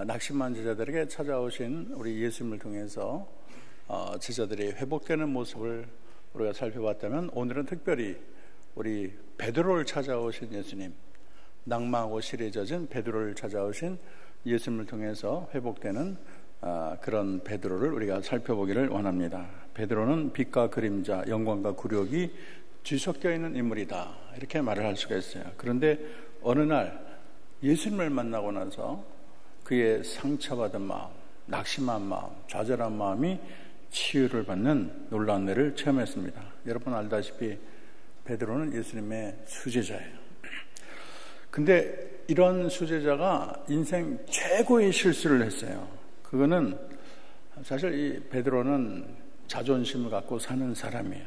낙심한 제자들에게 찾아오신 우리 예수님을 통해서 제자들이 회복되는 모습을 우리가 살펴봤다면, 오늘은 특별히 우리 베드로를 찾아오신 예수님, 낭망하고 실에 젖은 베드로를 찾아오신 예수님을 통해서 회복되는 그런 베드로를 우리가 살펴보기를 원합니다. 베드로는 빛과 그림자, 영광과 굴욕이 뒤섞여 있는 인물이다, 이렇게 말을 할 수가 있어요. 그런데 어느 날 예수님을 만나고 나서 그의 상처받은 마음, 낙심한 마음, 좌절한 마음이 치유를 받는 놀라운 일을 체험했습니다. 여러분 알다시피 베드로는 예수님의 수제자예요. 근데 이런 수제자가 인생 최고의 실수를 했어요. 그거는 사실 이 베드로는 자존심을 갖고 사는 사람이에요.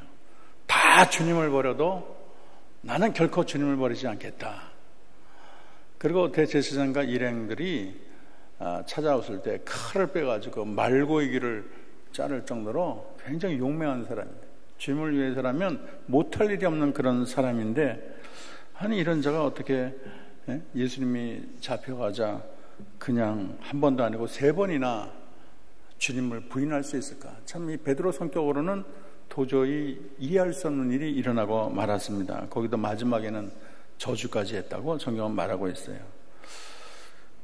다 주님을 버려도 나는 결코 주님을 버리지 않겠다. 그리고 대제사장과 일행들이 찾아왔을 때 칼을 빼가지고 말고이기를 자를 정도로 굉장히 용맹한 사람이에요. 주님을 위해서라면 못할 일이 없는 그런 사람인데, 아니 이런 자가 어떻게 예수님이 잡혀가자 그냥 한 번도 아니고 3번이나 주님을 부인할 수 있을까? 참 이 베드로 성격으로는 도저히 이해할 수 없는 일이 일어나고 말았습니다. 거기도 마지막에는 저주까지 했다고 성경은 말하고 있어요.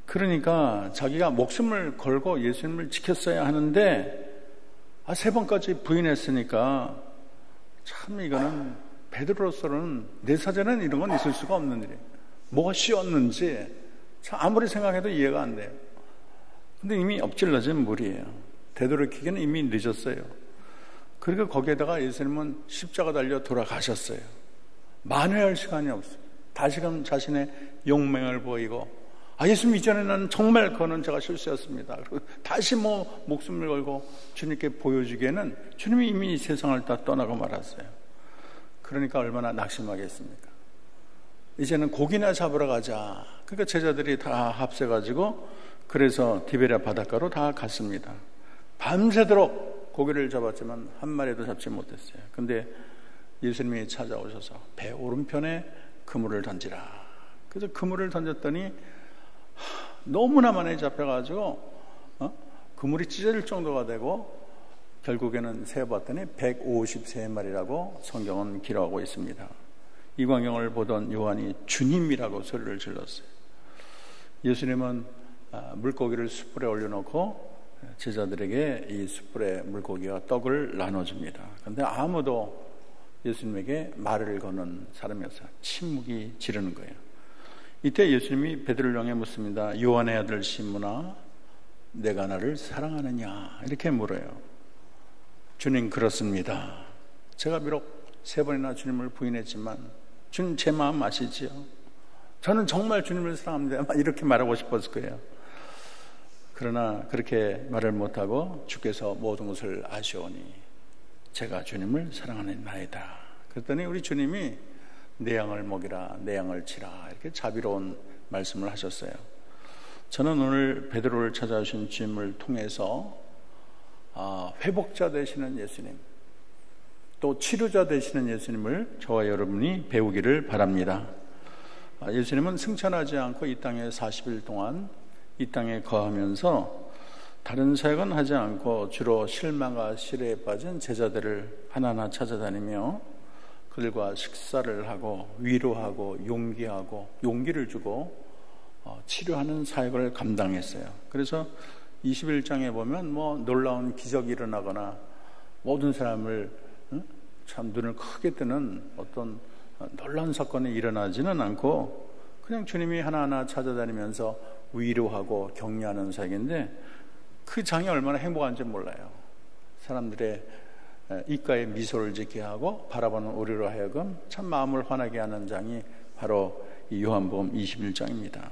그러니까 자기가 목숨을 걸고 예수님을 지켰어야 하는데 3번까지 부인했으니까, 참 이거는 베드로로서는 내 사전에는 이런 건 있을 수가 없는 일이에요. 뭐가 씌웠는지 참 아무리 생각해도 이해가 안 돼요. 근데 이미 엎질러진 물이에요. 되돌이키기는 이미 늦었어요. 그리고 거기에다가 예수님은 십자가 달려 돌아가셨어요. 만회할 시간이 없어요. 다시금 자신의 용맹을 보이고, 예수님 이전에 나는 정말 그거는 제가 실수였습니다. 그리고 다시 목숨을 걸고 주님께 보여주기에는 주님이 이미 이 세상을 다 떠나고 말았어요. 그러니까 얼마나 낙심하겠습니까? 이제는 고기나 잡으러 가자. 그러니까 제자들이 다 합세가지고 그래서 디베랴 바닷가로 다 갔습니다. 밤새도록 고기를 잡았지만 한 마리도 잡지 못했어요. 근데 예수님이 찾아오셔서 배 오른편에 그물을 던지라. 그래서 그물을 던졌더니 너무나 많이 잡혀가지고 그물이 찢어질 정도가 되고, 결국에는 세어봤더니 153마리라고 성경은 기록하고 있습니다. 이 광경을 보던 요한이 주님이라고 소리를 질렀어요. 예수님은 물고기를 숯불에 올려놓고 제자들에게 이 숯불에 물고기와 떡을 나눠줍니다. 그런데 아무도 예수님에게 말을 거는 사람이 없어요. 침묵이 지르는 거예요. 이때 예수님이 베드로를 향해 묻습니다. 요한의 아들 시몬아, 내가 나를 사랑하느냐? 이렇게 물어요. 주님, 그렇습니다. 제가 비록 3번이나 주님을 부인했지만 주님 제 마음 아시지요? 저는 정말 주님을 사랑합니다. 이렇게 말하고 싶었을 거예요. 그러나 그렇게 말을 못하고 주께서 모든 것을 아시오니 제가 주님을 사랑하는 나이다. 그랬더니 우리 주님이 내 양을 먹이라, 내 양을 치라, 이렇게 자비로운 말씀을 하셨어요. 저는 오늘 베드로를 찾아오신 주님을 통해서 회복자 되시는 예수님, 또 치료자 되시는 예수님을 저와 여러분이 배우기를 바랍니다. 예수님은 승천하지 않고 이 땅에 40일 동안 이 땅에 거하면서 다른 사역은 하지 않고 주로 실망과 시래에 빠진 제자들을 하나하나 찾아다니며 그들과 식사를 하고 위로하고 용기를 주고 치료하는 사역을 감당했어요. 그래서 21장에 보면 놀라운 기적이 일어나거나 모든 사람을 참 눈을 크게 뜨는 어떤 놀라운 사건이 일어나지는 않고 그냥 주님이 하나하나 찾아다니면서 위로하고 격려하는 사역인데, 그 장이 얼마나 행복한지 몰라요. 사람들의 입가에 미소를 짓게 하고 바라보는 우리로 하여금 참 마음을 환하게 하는 장이 바로 이 요한복음 21장입니다.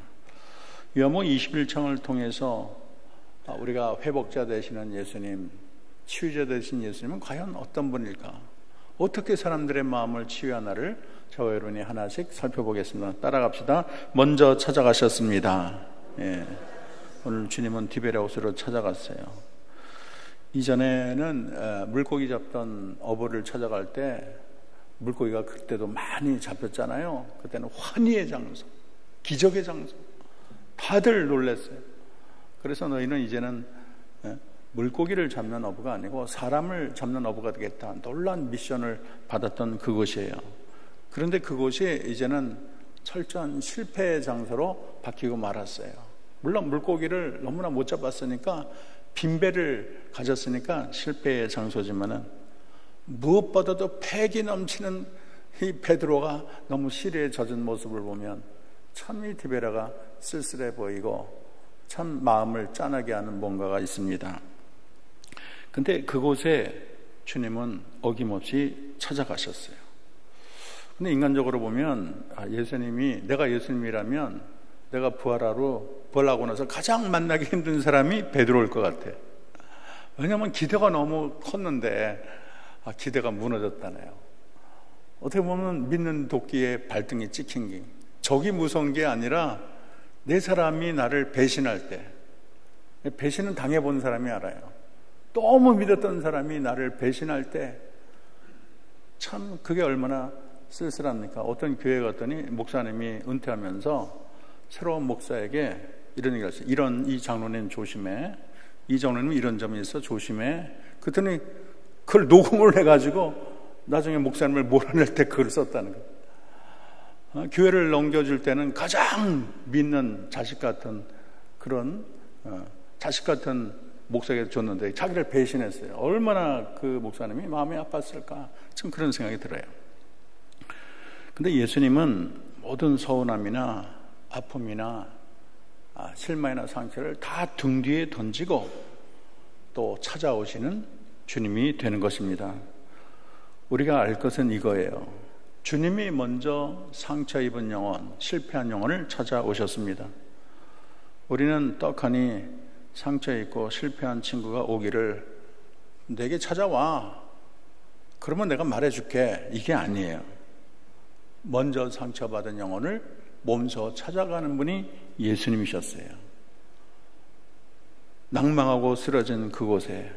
요한복음 21장을 통해서 우리가 회복자 되시는 예수님, 치유자 되신 예수님은 과연 어떤 분일까? 어떻게 사람들의 마음을 치유하나를 저와 여러분이 하나씩 살펴보겠습니다. 따라갑시다. 먼저 찾아가셨습니다. 오늘 주님은 디베랴 호수로 찾아갔어요. 이전에는 물고기 잡던 어부를 찾아갈 때 물고기가 그때도 많이 잡혔잖아요. 그때는 환희의 장소, 기적의 장소, 다들 놀랐어요. 그래서 너희는 이제는 물고기를 잡는 어부가 아니고 사람을 잡는 어부가 되겠다. 놀라운 미션을 받았던 그곳이에요. 그런데 그곳이 이제는 철저한 실패의 장소로 바뀌고 말았어요. 물론 물고기를 너무나 못 잡았으니까, 빈배를 가졌으니까 실패의 장소지만은, 무엇보다도 패기 넘치는 이 베드로가 너무 시리에 젖은 모습을 보면 참 이 디베라가 쓸쓸해 보이고 참 마음을 짠하게 하는 뭔가가 있습니다. 근데 그곳에 주님은 어김없이 찾아가셨어요. 근데 인간적으로 보면 예수님이, 내가 예수님이라면 내가 부활하고 나서 가장 만나기 힘든 사람이 베드로일 것 같아. 왜냐하면 기대가 너무 컸는데 기대가 무너졌다네요. 어떻게 보면 믿는 도끼에 발등이 찍힌 게, 적이 무서운 게 아니라 내 사람이 나를 배신할 때, 배신은 당해본 사람이 알아요. 너무 믿었던 사람이 나를 배신할 때 참 그게 얼마나 쓸쓸합니까? 어떤 교회 갔더니 목사님이 은퇴하면서 새로운 목사에게 이런 얘기를 했어요. 이 장로님 조심해. 이 장로님 이런 점이 있어 조심해. 그랬더니 그걸 녹음을 해가지고 나중에 목사님을 몰아낼 때 그걸 썼다는 거예요. 교회를 넘겨줄 때는 가장 믿는 자식 같은 그런 자식 같은 목사에게 줬는데 자기를 배신했어요. 얼마나 그 목사님이 마음이 아팠을까, 참 그런 생각이 들어요. 근데 예수님은 모든 서운함이나 아픔이나 실망이나 상처를 다 등 뒤에 던지고 또 찾아오시는 주님이 되는 것입니다. 우리가 알 것은 이거예요. 주님이 먼저 상처 입은 영혼, 실패한 영혼을 찾아오셨습니다. 우리는 떡하니 상처 입고 실패한 친구가 오기를 내게 찾아와, 그러면 내가 말해줄게, 이게 아니에요. 먼저 상처받은 영혼을 몸소 찾아가는 분이 예수님이셨어요. 낭망하고 쓰러진 그곳에,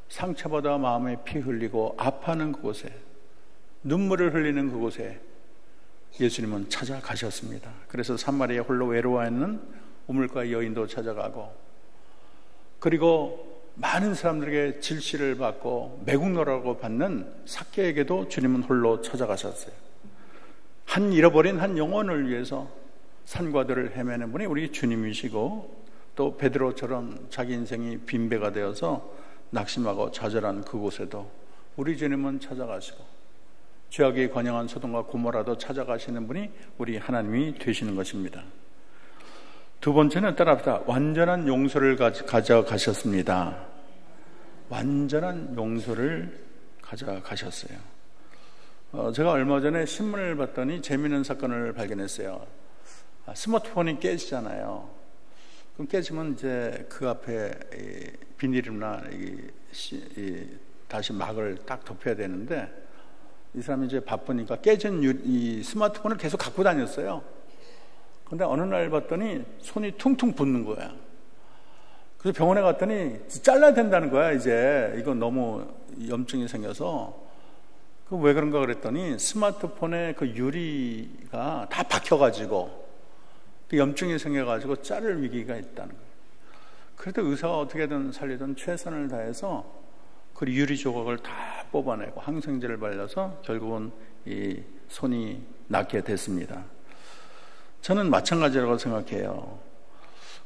상처받아 마음에 피 흘리고 아파하는 그곳에, 눈물을 흘리는 그곳에 예수님은 찾아가셨습니다. 그래서 산마리아에 홀로 외로워하는 우물가 여인도 찾아가고, 그리고 많은 사람들에게 질시를 받고 매국노라고 받는 삭개에게도 주님은 홀로 찾아가셨어요. 잃어버린 한 영혼을 위해서 산과들을 헤매는 분이 우리 주님이시고, 또 베드로처럼 자기 인생이 빈배가 되어서 낙심하고 좌절한 그곳에도 우리 주님은 찾아가시고, 죄악이 관영한 소돔과 고모라도 찾아가시는 분이 우리 하나님이 되시는 것입니다. 두 번째는 따라합시다. 완전한 용서를 가져가셨습니다. 완전한 용서를 가져가셨어요. 제가 얼마 전에 신문을 봤더니 재미있는 사건을 발견했어요. 스마트폰이 깨지잖아요. 그럼 깨지면 이제 그 앞에 비닐이나 다시 막을 딱 덮여야 되는데, 이 사람이 이제 바쁘니까 깨진 이 스마트폰을 계속 갖고 다녔어요. 근데 어느 날 봤더니 손이 퉁퉁 붓는 거야. 그래서 병원에 갔더니 잘라야 된다는 거야. 이제 이거 너무 염증이 생겨서. 그 왜 그런가 그랬더니 스마트폰에 그 유리가 다 박혀가지고 그 염증이 생겨가지고 자를 위기가 있다는 거예요. 그래도 의사가 어떻게든 살리든 최선을 다해서 그 유리 조각을 다 뽑아내고 항생제를 발라서 결국은 이 손이 낫게 됐습니다. 저는 마찬가지라고 생각해요.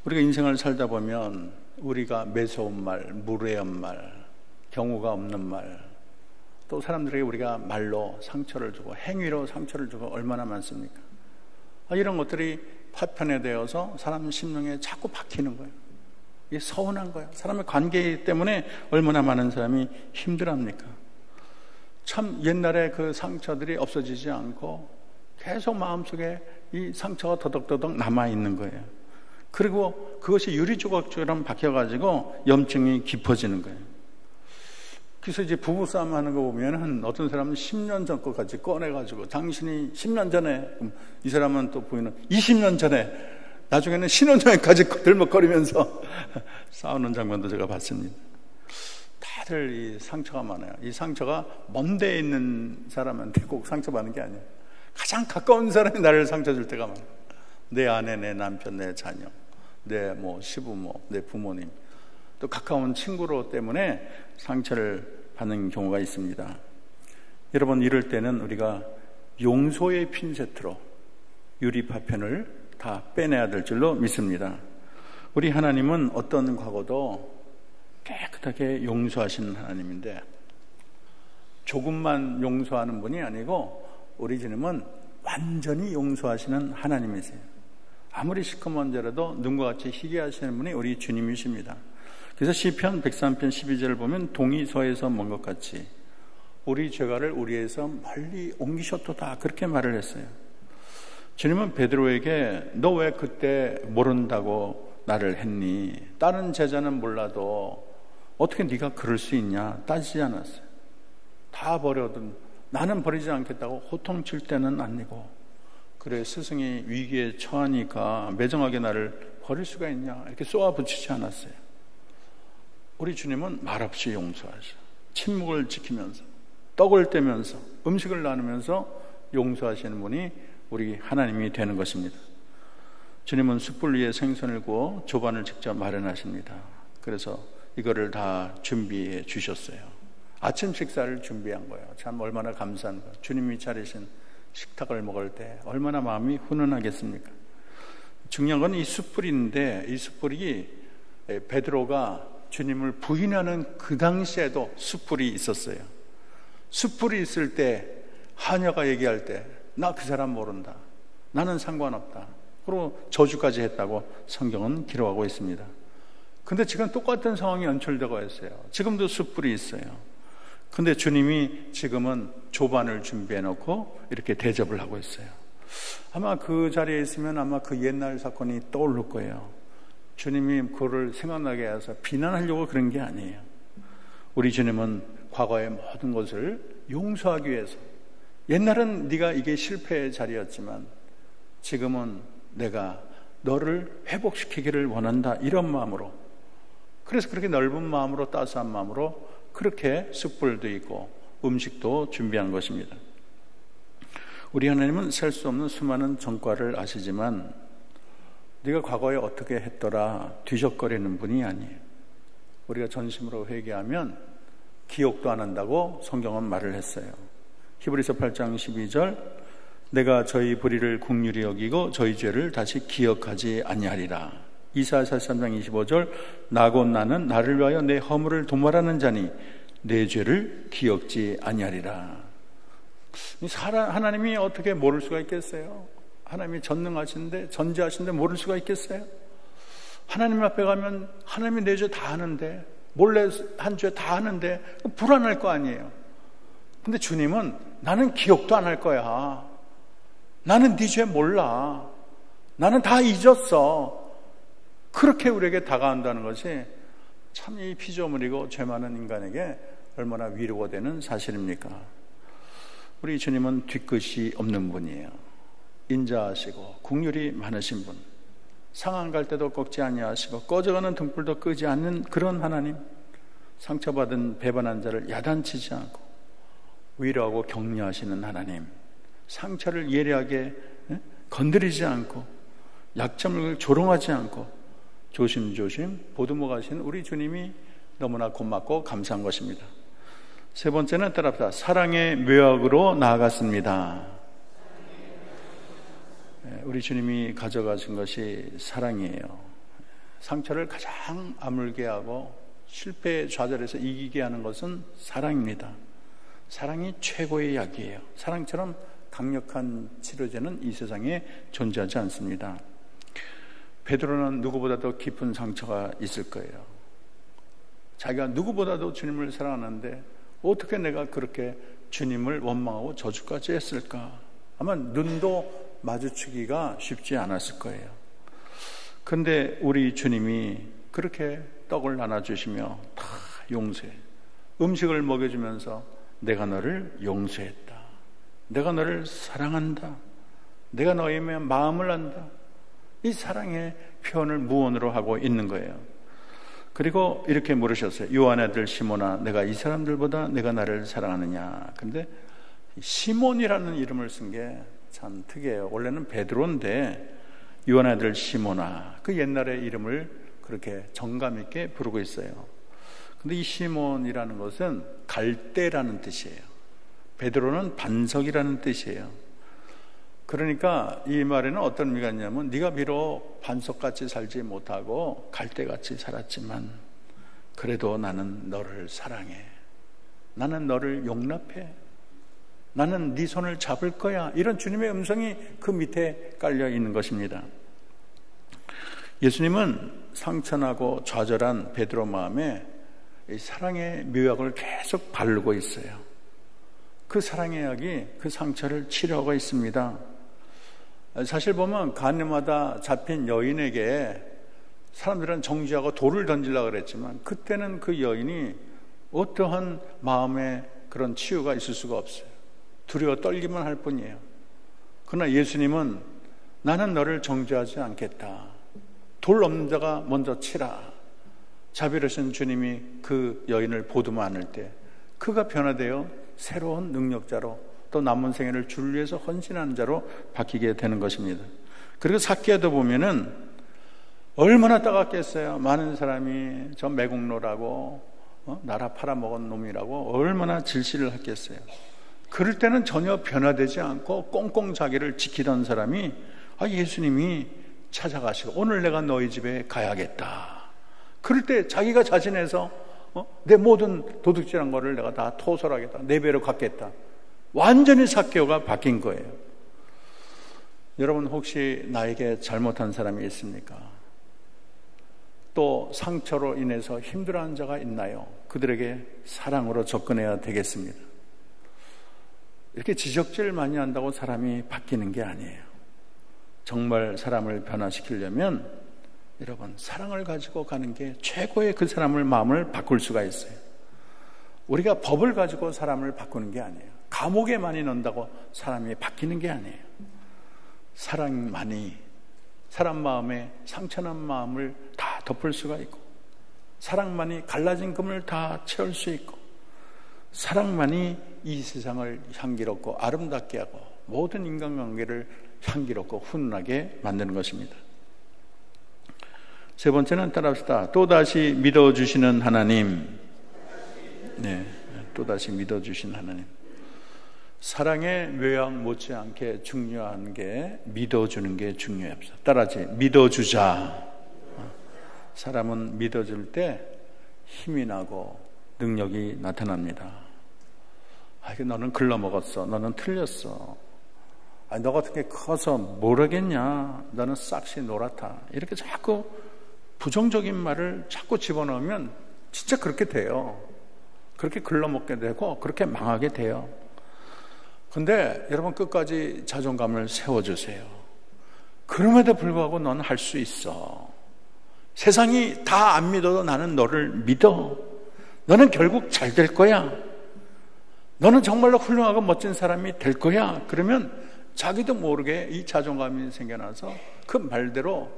우리가 인생을 살다 보면 우리가 매서운 말, 무례한 말, 경우가 없는 말, 또 사람들에게 우리가 말로 상처를 주고 행위로 상처를 주고 얼마나 많습니까? 이런 것들이 파편화되어서 사람 심령에 자꾸 박히는 거예요. 이게 서운한 거예요. 사람의 관계 때문에 얼마나 많은 사람이 힘들어합니까? 참 옛날에 그 상처들이 없어지지 않고 계속 마음속에 이 상처가 더덕더덕 남아있는 거예요. 그리고 그것이 유리조각처럼 박혀가지고 염증이 깊어지는 거예요. 그래서 이제 부부싸움 하는 거 보면은 어떤 사람은 10년 전 것까지 꺼내가지고 당신이 10년 전에, 이 사람은 또 부인은 20년 전에, 나중에는 신혼여행까지 들먹거리면서 싸우는 장면도 제가 봤습니다. 다들 이 상처가 많아요. 이 상처가 먼 데에 있는 사람한테 꼭 상처받는 게 아니에요. 가장 가까운 사람이 나를 상처 줄 때가 많아요. 내 아내, 내 남편, 내 자녀, 내 시부모, 내 부모님, 또 가까운 친구로 때문에 상처를 받는 경우가 있습니다. 여러분, 이럴 때는 우리가 용서의 핀세트로 유리 파편을 다 빼내야 될 줄로 믿습니다. 우리 하나님은 어떤 과거도 깨끗하게 용서하시는 하나님인데, 조금만 용서하는 분이 아니고 우리 주님은 완전히 용서하시는 하나님이세요. 아무리 시커먼 죄라도 눈과 같이 희게 하시는 분이 우리 주님이십니다. 그래서 시편 103편 12절을 보면 동이 서에서 먼 것 같이 우리 죄가를 우리에서 멀리 옮기셨도다, 그렇게 말을 했어요. 주님은 베드로에게 너 왜 그때 모른다고 나를 했니? 다른 제자는 몰라도 어떻게 네가 그럴 수 있냐 따지지 않았어요. 다 버려둔 나는 버리지 않겠다고 호통칠 때는 아니고, 그래 스승이 위기에 처하니까 매정하게 나를 버릴 수가 있냐 이렇게 쏘아붙이지 않았어요. 우리 주님은 말없이 용서하셔. 침묵을 지키면서, 떡을 떼면서, 음식을 나누면서 용서하시는 분이 우리 하나님이 되는 것입니다. 주님은 숯불 위에 생선을 구워 조반을 직접 마련하십니다. 그래서 이거를 다 준비해 주셨어요. 아침 식사를 준비한 거예요. 참 얼마나 감사한 거예요. 주님이 차리신 식탁을 먹을 때 얼마나 마음이 훈훈하겠습니까? 중요한 건 이 숯불인데, 이 숯불이 베드로가 주님을 부인하는 그 당시에도 숯불이 있었어요. 숯불이 있을 때 하녀가 얘기할 때 나 그 사람 모른다, 나는 상관없다, 그리고 저주까지 했다고 성경은 기록하고 있습니다. 근데 지금 똑같은 상황이 연출되고 있어요. 지금도 숯불이 있어요. 근데 주님이 지금은 조반을 준비해 놓고 이렇게 대접을 하고 있어요. 아마 그 자리에 있으면 아마 그 옛날 사건이 떠오를 거예요. 주님이 그거를 생각나게 해서 비난하려고 그런 게 아니에요. 우리 주님은 과거의 모든 것을 용서하기 위해서, 옛날은 네가 이게 실패의 자리였지만 지금은 내가 너를 회복시키기를 원한다, 이런 마음으로, 그래서 그렇게 넓은 마음으로, 따스한 마음으로 그렇게 숯불도 있고 음식도 준비한 것입니다. 우리 하나님은 셀 수 없는 수많은 전과를 아시지만 네가 과거에 어떻게 했더라 뒤적거리는 분이 아니에요. 우리가 전심으로 회개하면 기억도 안 한다고 성경은 말을 했어요. 히브리서 8장 12절, 내가 저희 불의를 긍휼히 여기고 저희 죄를 다시 기억하지 아니하리라. 이사야 43장 25절, 나곧 나는 나를 위하여 내 허물을 도말하는 자니 내 죄를 기억지 아니하리라. 하나님이 어떻게 모를 수가 있겠어요? 하나님이 전능하신데, 전지하신데 모를 수가 있겠어요? 하나님 앞에 가면 하나님이 내 죄 다 아는데, 몰래 한 죄 다 아는데 불안할 거 아니에요. 근데 주님은 나는 기억도 안 할 거야. 나는 네 죄 몰라. 나는 다 잊었어. 그렇게 우리에게 다가온다는 것이 참 이 피조물이고 죄 많은 인간에게 얼마나 위로가 되는 사실입니까? 우리 주님은 뒤끝이 없는 분이에요. 인자하시고 긍휼이 많으신 분, 상한 갈 때도 꺾지 아니하시고 꺼져가는 등불도 끄지 않는 그런 하나님, 상처받은 배반한 자를 야단치지 않고 위로하고 격려하시는 하나님, 상처를 예리하게 건드리지 않고 약점을 조롱하지 않고 조심조심 보듬어 가신 우리 주님이 너무나 고맙고 감사한 것입니다. 세 번째는 따라합시다. 사랑의 묘약으로 나아갔습니다. 우리 주님이 가져가신 것이 사랑이에요. 상처를 가장 아물게 하고 실패에 좌절해서 이기게 하는 것은 사랑입니다. 사랑이 최고의 약이에요. 사랑처럼 강력한 치료제는 이 세상에 존재하지 않습니다. 베드로는 누구보다도 깊은 상처가 있을 거예요. 자기가 누구보다도 주님을 사랑하는데 어떻게 내가 그렇게 주님을 원망하고 저주까지 했을까? 아마 눈도 마주치기가 쉽지 않았을 거예요. 그런데 우리 주님이 그렇게 떡을 나눠주시며 다 용서해, 음식을 먹여주면서 내가 너를 용서했다, 내가 너를 사랑한다, 내가 너의 마음을 안다, 이 사랑의 표현을 무언으로 하고 있는 거예요. 그리고 이렇게 물으셨어요. 요한의 아들 시몬아, 내가 이 사람들보다 내가 나를 사랑하느냐? 근데 시몬이라는 이름을 쓴 게 참 특이해요. 원래는 베드로인데 요한의 아들 시몬아, 그 옛날의 이름을 그렇게 정감 있게 부르고 있어요. 근데 이 시몬이라는 것은 갈대라는 뜻이에요. 베드로는 반석이라는 뜻이에요. 그러니까 이 말에는 어떤 의미가 있냐면, 네가 비록 반석같이 살지 못하고 갈대같이 살았지만 그래도 나는 너를 사랑해. 나는 너를 용납해. 나는 네 손을 잡을 거야. 이런 주님의 음성이 그 밑에 깔려 있는 것입니다. 예수님은 상처나고 좌절한 베드로 마음에 이 사랑의 묘약을 계속 바르고 있어요. 그 사랑의 약이 그 상처를 치료하고 있습니다. 사실 보면 가늠하다 잡힌 여인에게 사람들은 정죄하고 돌을 던지려고 그랬지만, 그때는 그 여인이 어떠한 마음의 그런 치유가 있을 수가 없어요. 두려워 떨기만 할 뿐이에요. 그러나 예수님은 나는 너를 정죄하지 않겠다. 돌 없는 자가 먼저 치라. 자비로우신 주님이 그 여인을 보듬어 안을 때 그가 변화되어 새로운 능력자로, 또 남은 생애를 주를 위해서 헌신하는 자로 바뀌게 되는 것입니다. 그리고 삭개도 보면은 얼마나 따갑겠어요. 많은 사람이 저 매국노라고 나라 팔아먹은 놈이라고 얼마나 질시를 했겠어요. 그럴 때는 전혀 변화되지 않고 꽁꽁 자기를 지키던 사람이 예수님이 찾아가시고 오늘 내가 너희 집에 가야겠다. 그럴 때 자기가 자신해서 내 모든 도둑질한 거를 내가 다 토설하겠다. 내 배로 갚겠다. 완전히 삭개오가 바뀐 거예요. 여러분, 혹시 나에게 잘못한 사람이 있습니까? 또 상처로 인해서 힘들어하는 자가 있나요? 그들에게 사랑으로 접근해야 되겠습니다. 이렇게 지적질 많이 한다고 사람이 바뀌는 게 아니에요. 정말 사람을 변화시키려면 여러분, 사랑을 가지고 가는 게 최고의 그 사람의 마음을 바꿀 수가 있어요. 우리가 법을 가지고 사람을 바꾸는 게 아니에요. 감옥에 많이 넣는다고 사람이 바뀌는 게 아니에요. 사랑만이 사람 마음에 상처난 마음을 다 덮을 수가 있고, 사랑만이 갈라진 금을 다 채울 수 있고, 사랑만이 이 세상을 향기롭고 아름답게 하고 모든 인간관계를 향기롭고 훈훈하게 만드는 것입니다. 세 번째는 따라합시다. 또다시 믿어주시는 하나님. 네, 또다시 믿어주신 하나님. 사랑의 묘약 못지않게 중요한 게 믿어주는 게 중요합니다. 따라하지. 믿어주자. 사람은 믿어줄 때 힘이 나고 능력이 나타납니다. 너는 글러먹었어. 너는 틀렸어. 너 같은 게 커서 모르겠냐. 너는 싹시 노랗다. 이렇게 자꾸 부정적인 말을 자꾸 집어넣으면 진짜 그렇게 돼요. 그렇게 글러먹게 되고 그렇게 망하게 돼요. 근데 여러분, 끝까지 자존감을 세워주세요. 그럼에도 불구하고 너는 할 수 있어. 세상이 다 안 믿어도 나는 너를 믿어. 너는 결국 잘 될 거야. 너는 정말로 훌륭하고 멋진 사람이 될 거야. 그러면 자기도 모르게 이 자존감이 생겨나서 그 말대로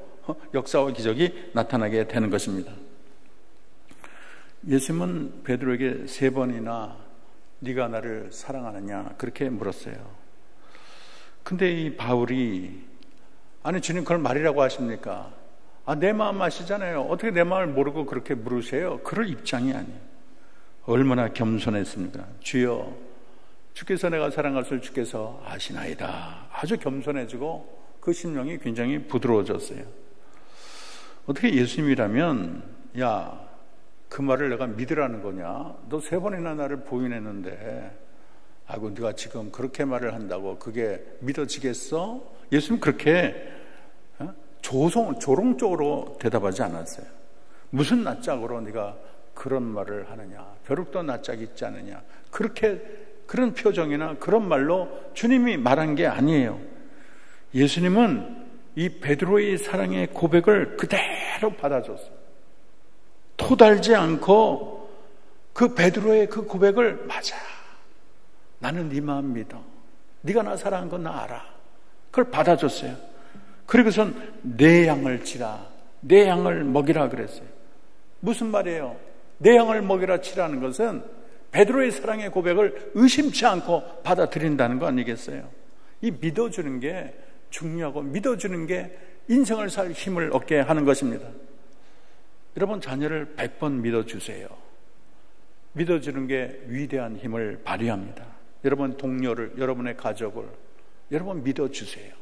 역사와 기적이 나타나게 되는 것입니다. 예수님은 베드로에게 3번이나 네가 나를 사랑하느냐 그렇게 물었어요. 근데 이 바울이 아니 주님 그걸 말이라고 하십니까? 내 마음 아시잖아요. 어떻게 내 마음을 모르고 그렇게 물으세요? 그럴 입장이 아니에요. 얼마나 겸손했습니까? 주여, 주께서 내가 사랑할 줄 주께서 아시나이다. 아주 겸손해지고 그 심령이 굉장히 부드러워졌어요. 어떻게 예수님이라면 야, 그 말을 내가 믿으라는 거냐? 너 3번이나 나를 부인했는데 아이고 네가 지금 그렇게 말을 한다고 그게 믿어지겠어? 예수님 그렇게 조롱적으로 대답하지 않았어요. 무슨 낯짝으로 네가 그런 말을 하느냐? 벼룩도 낯짝 있지 않느냐? 그런 표정이나 그런 말로 주님이 말한 게 아니에요. 예수님은 이 베드로의 사랑의 고백을 그대로 받아줬어요. 토달지 않고 그 베드로의 그 고백을 맞아. 나는 네 마음 믿어. 네가 나 사랑한 건 나 알아. 그걸 받아줬어요. 그리고선 내 양을 치라. 내 양을 먹이라 그랬어요. 무슨 말이에요? 내 양을 먹이라 치라는 것은 베드로의 사랑의 고백을 의심치 않고 받아들인다는 거 아니겠어요? 이 믿어주는 게 중요하고 믿어주는 게 인생을 살 힘을 얻게 하는 것입니다. 여러분, 자녀를 100번 믿어주세요. 믿어주는 게 위대한 힘을 발휘합니다. 여러분 동료를, 여러분의 가족을 여러분 믿어주세요.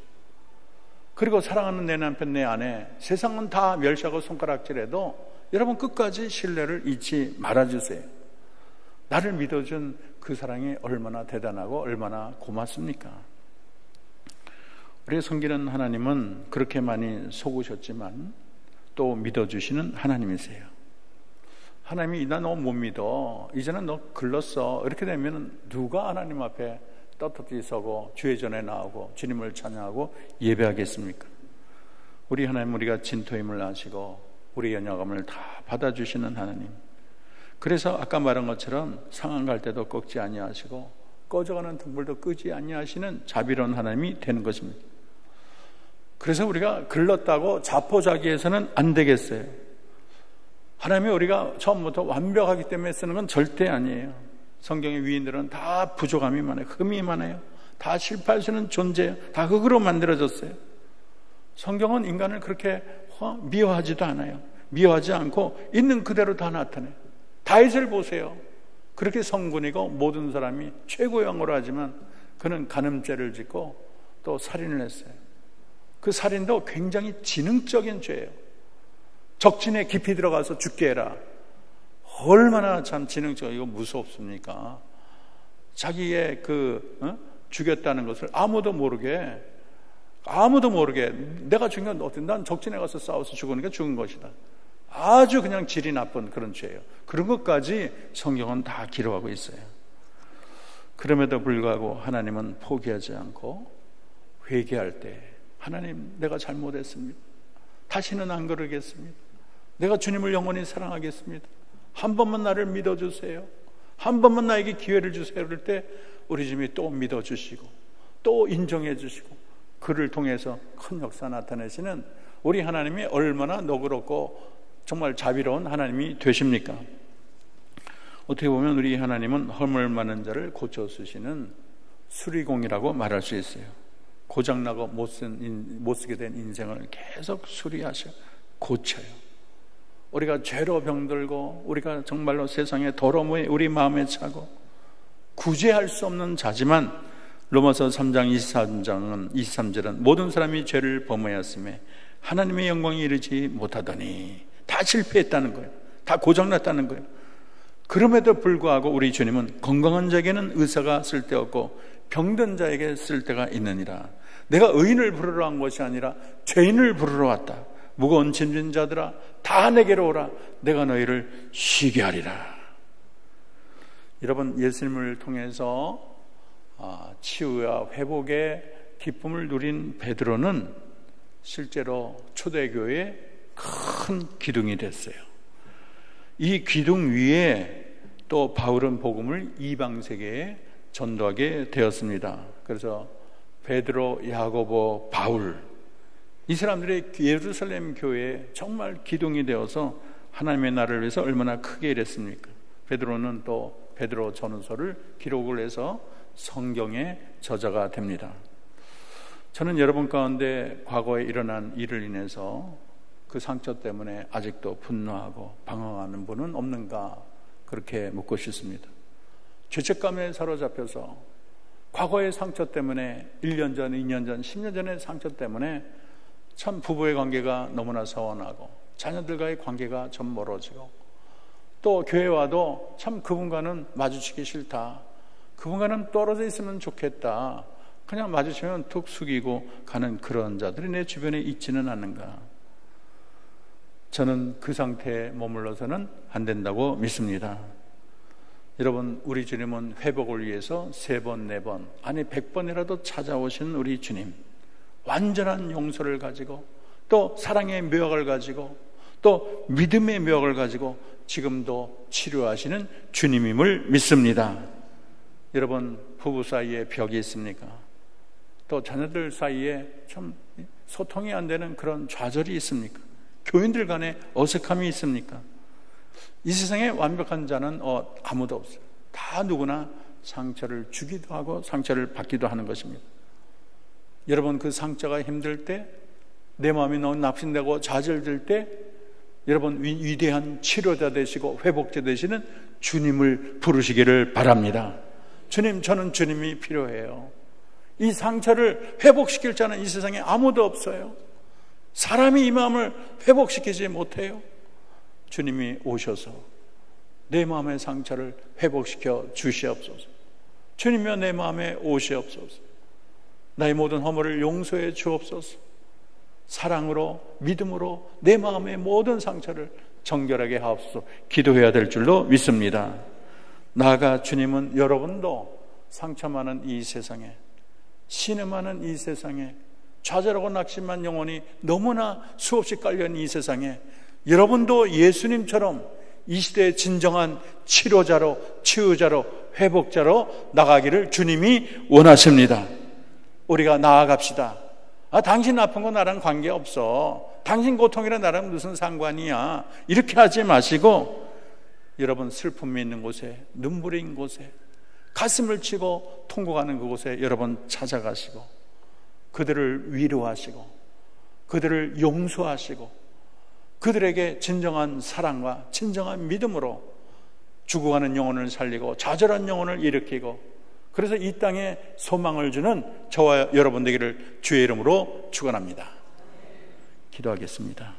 그리고 사랑하는 내 남편, 내 아내, 세상은 다 멸시하고 손가락질해도 여러분 끝까지 신뢰를 잊지 말아주세요. 나를 믿어준 그 사랑이 얼마나 대단하고 얼마나 고맙습니까? 우리가 섬기는 하나님은 그렇게 많이 속으셨지만 또 믿어주시는 하나님이세요. 하나님이 나 너 못 믿어, 이제는 너 글렀어, 이렇게 되면 누가 하나님 앞에 떳떳이 서고 주의 전에 나오고 주님을 찬양하고 예배하겠습니까? 우리 하나님, 우리가 진토임을 아시고 우리 연약함을 다 받아주시는 하나님. 그래서 아까 말한 것처럼 상한 갈 때도 꺾지 아니하시고 꺼져가는 등불도 끄지 아니하시는 자비로운 하나님이 되는 것입니다. 그래서 우리가 글렀다고 자포자기해서는 안 되겠어요. 하나님이 우리가 처음부터 완벽하기 때문에 쓰는 건 절대 아니에요. 성경의 위인들은 다 부족함이 많아요. 흠이 많아요. 다 실패할 수 있는 존재예요. 다 흙으로 만들어졌어요. 성경은 인간을 그렇게 미워하지도 않아요. 미워하지 않고 있는 그대로 다 나타내요. 다윗을 보세요. 그렇게 성군이고 모든 사람이 최고의 왕으로 하지만 그는 간음죄를 짓고 또 살인을 했어요. 그 살인도 굉장히 지능적인 죄예요. 적진에 깊이 들어가서 죽게 해라. 얼마나 참 지능적이고 무섭습니까? 자기의 죽였다는 것을 아무도 모르게 내가 죽인 건 어때? 난 적진에 가서 싸워서 죽으니까 죽은 것이다. 아주 그냥 질이 나쁜 그런 죄예요. 그런 것까지 성경은 다 기록하고 있어요. 그럼에도 불구하고 하나님은 포기하지 않고 회개할 때, 하나님 내가 잘못했습니다. 다시는 안 그러겠습니다. 내가 주님을 영원히 사랑하겠습니다. 한 번만 나를 믿어주세요. 한 번만 나에게 기회를 주세요. 그럴 때 우리 주님이 또 믿어주시고 또 인정해 주시고 그를 통해서 큰 역사 나타내시는 우리 하나님이 얼마나 너그럽고 정말 자비로운 하나님이 되십니까? 어떻게 보면 우리 하나님은 허물 많은 자를 고쳐 쓰시는 수리공이라고 말할 수 있어요. 고장나고 못 쓰게 된 인생을 계속 수리하셔 고쳐요. 우리가 죄로 병들고 우리가 정말로 세상의 더러움에 우리 마음에 차고 구제할 수 없는 자지만 로마서 3장 23절은 모든 사람이 죄를 범하였음에 하나님의 영광이 이르지 못하더니 다 실패했다는 거예요. 다 고장났다는 거예요. 그럼에도 불구하고 우리 주님은 건강한 자에게는 의사가 쓸데없고 병든 자에게 쓸데가 있느니라. 내가 의인을 부르러 한 것이 아니라 죄인을 부르러 왔다. 무거운 짐진 자들아 다 내게로 오라. 내가 너희를 쉬게 하리라. 여러분, 예수님을 통해서 치유와 회복의 기쁨을 누린 베드로는 실제로 초대교회의 큰 기둥이 됐어요. 이 기둥 위에 또 바울은 복음을 이방 세계에 전도하게 되었습니다. 그래서 베드로, 야고보, 바울, 이 사람들의 예루살렘 교회에 정말 기둥이 되어서 하나님의 나라를 위해서 얼마나 크게 일했습니까? 베드로는 또 베드로 전후서를 기록을 해서 성경의 저자가 됩니다. 저는 여러분 가운데 과거에 일어난 일을 인해서 그 상처 때문에 아직도 분노하고 방황하는 분은 없는가, 그렇게 묻고 싶습니다. 죄책감에 사로잡혀서 과거의 상처 때문에 1년 전, 2년 전, 10년 전의 상처 때문에 참 부부의 관계가 너무나 서운하고 자녀들과의 관계가 좀 멀어지고 또 교회 와도 참 그분과는 마주치기 싫다, 그분과는 떨어져 있으면 좋겠다, 그냥 마주치면 툭 숙이고 가는 그런 자들이 내 주변에 있지는 않는가. 저는 그 상태에 머물러서는 안 된다고 믿습니다. 여러분, 우리 주님은 회복을 위해서 3번, 4번, 아니 100번이라도 찾아오신 우리 주님, 완전한 용서를 가지고 또 사랑의 묘약을 가지고 또 믿음의 묘약을 가지고 지금도 치료하시는 주님임을 믿습니다. 여러분, 부부 사이에 벽이 있습니까? 또 자녀들 사이에 참 소통이 안 되는 그런 좌절이 있습니까? 교인들 간에 어색함이 있습니까? 이 세상에 완벽한 자는 아무도 없어요. 다 누구나 상처를 주기도 하고 상처를 받기도 하는 것입니다. 여러분, 그 상처가 힘들 때 내 마음이 너무 낙심되고 좌절될 때 여러분 위대한 치료자 되시고 회복자 되시는 주님을 부르시기를 바랍니다. 주님, 저는 주님이 필요해요. 이 상처를 회복시킬 자는 이 세상에 아무도 없어요. 사람이 이 마음을 회복시키지 못해요. 주님이 오셔서 내 마음의 상처를 회복시켜 주시옵소서. 주님이여 내 마음에 오시옵소서. 나의 모든 허물을 용서해 주옵소서. 사랑으로 믿음으로 내 마음의 모든 상처를 정결하게 하옵소서. 기도해야 될 줄로 믿습니다. 나아가 주님은 여러분도 상처 많은 이 세상에, 신음하는 이 세상에, 좌절하고 낙심한 영혼이 너무나 수없이 깔려있는 이 세상에 여러분도 예수님처럼 이 시대의 진정한 치료자로, 치유자로, 회복자로 나가기를 주님이 원하십니다. 우리가 나아갑시다. 당신 아픈 거 나랑 관계없어. 당신 고통이랑 나랑 무슨 상관이야. 이렇게 하지 마시고 여러분 슬픔이 있는 곳에, 눈물이 있는 곳에, 가슴을 치고 통곡하는 그곳에 여러분 찾아가시고 그들을 위로하시고 그들을 용서하시고 그들에게 진정한 사랑과 진정한 믿음으로 죽어가는 영혼을 살리고 좌절한 영혼을 일으키고 그래서 이 땅에 소망을 주는 저와 여러분 되기를 주의 이름으로 축원합니다. 기도하겠습니다.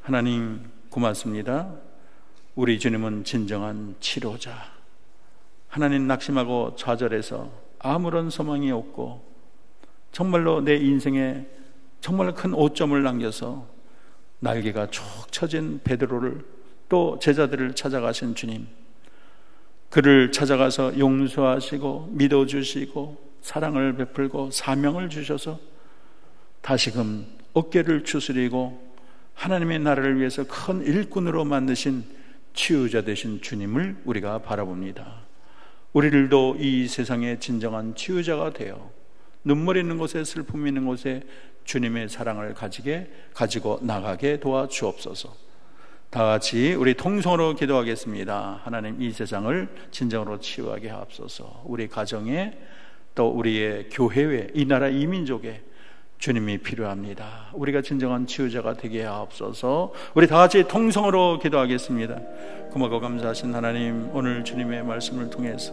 하나님 고맙습니다. 우리 주님은 진정한 치료자. 하나님 낙심하고 좌절해서 아무런 소망이 없고 정말로 내 인생에 정말 큰 오점을 남겨서 날개가 쭉 처진 베드로를 또 제자들을 찾아가신 주님, 그를 찾아가서 용서하시고 믿어주시고 사랑을 베풀고 사명을 주셔서 다시금 어깨를 추스리고 하나님의 나라를 위해서 큰 일꾼으로 만드신 치유자 되신 주님을 우리가 바라봅니다. 우리들도 이 세상의 진정한 치유자가 되어 눈물 있는 곳에, 슬픔 있는 곳에 주님의 사랑을 가지고 나가게 도와주옵소서. 다 같이 우리 통성으로 기도하겠습니다. 하나님, 이 세상을 진정으로 치유하게 하옵소서. 우리 가정에 또 우리의 교회에, 이 나라 이 민족에 주님이 필요합니다. 우리가 진정한 치유자가 되게 하옵소서. 우리 다 같이 통성으로 기도하겠습니다. 고맙고 감사하신 하나님, 오늘 주님의 말씀을 통해서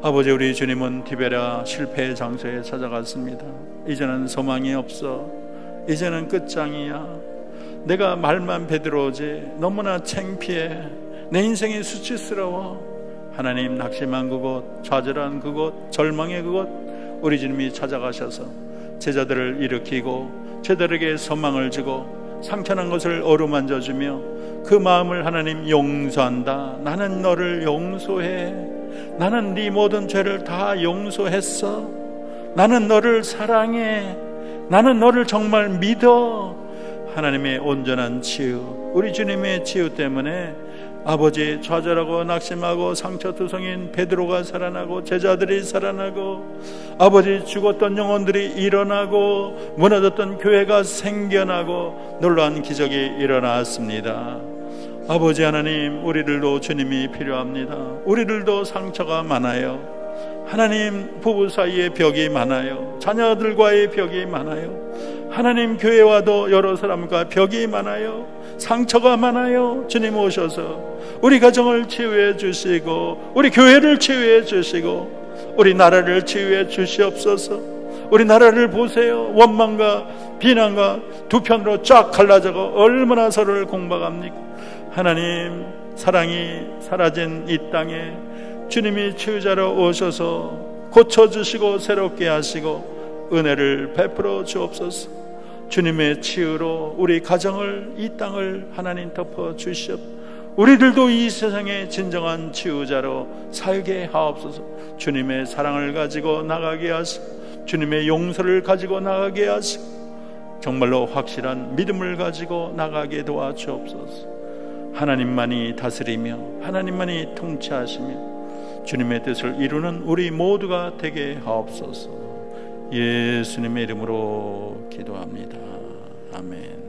아버지, 우리 주님은 디베랴 실패의 장소에 찾아갔습니다. 이제는 소망이 없어. 이제는 끝장이야. 내가 말만 베드로오지 너무나 창피해. 내 인생이 수치스러워. 하나님, 낙심한 그곳, 좌절한 그곳, 절망의 그곳 우리 주님이 찾아가셔서 제자들을 일으키고 제자들에게 소망을 주고 상처난 것을 어루만져주며 그 마음을 하나님 용서한다. 나는 너를 용서해. 나는 네 모든 죄를 다 용서했어. 나는 너를 사랑해. 나는 너를 정말 믿어. 하나님의 온전한 치유, 우리 주님의 치유 때문에 아버지, 좌절하고 낙심하고 상처투성인 베드로가 살아나고 제자들이 살아나고 아버지, 죽었던 영혼들이 일어나고 무너졌던 교회가 생겨나고 놀라운 기적이 일어났습니다. 아버지 하나님, 우리들도 주님이 필요합니다. 우리들도 상처가 많아요. 하나님, 부부 사이에 벽이 많아요. 자녀들과의 벽이 많아요. 하나님, 교회와도 여러 사람과 벽이 많아요. 상처가 많아요. 주님 오셔서 우리 가정을 치유해 주시고 우리 교회를 치유해 주시고 우리 나라를 치유해 주시옵소서. 우리 나라를 보세요. 원망과 비난과 두 편으로 쫙 갈라져서 얼마나 서로를 공박합니까? 하나님, 사랑이 사라진 이 땅에 주님이 치유자로 오셔서 고쳐주시고 새롭게 하시고 은혜를 베풀어 주옵소서. 주님의 치유로 우리 가정을, 이 땅을 하나님 덮어 주시옵소서. 우리들도 이 세상의 진정한 치유자로 살게 하옵소서. 주님의 사랑을 가지고 나가게 하시고 주님의 용서를 가지고 나가게 하시고 정말로 확실한 믿음을 가지고 나가게 도와주옵소서. 하나님만이 다스리며 하나님만이 통치하시며 주님의 뜻을 이루는 우리 모두가 되게 하옵소서. 예수님의 이름으로 기도합니다. 아멘.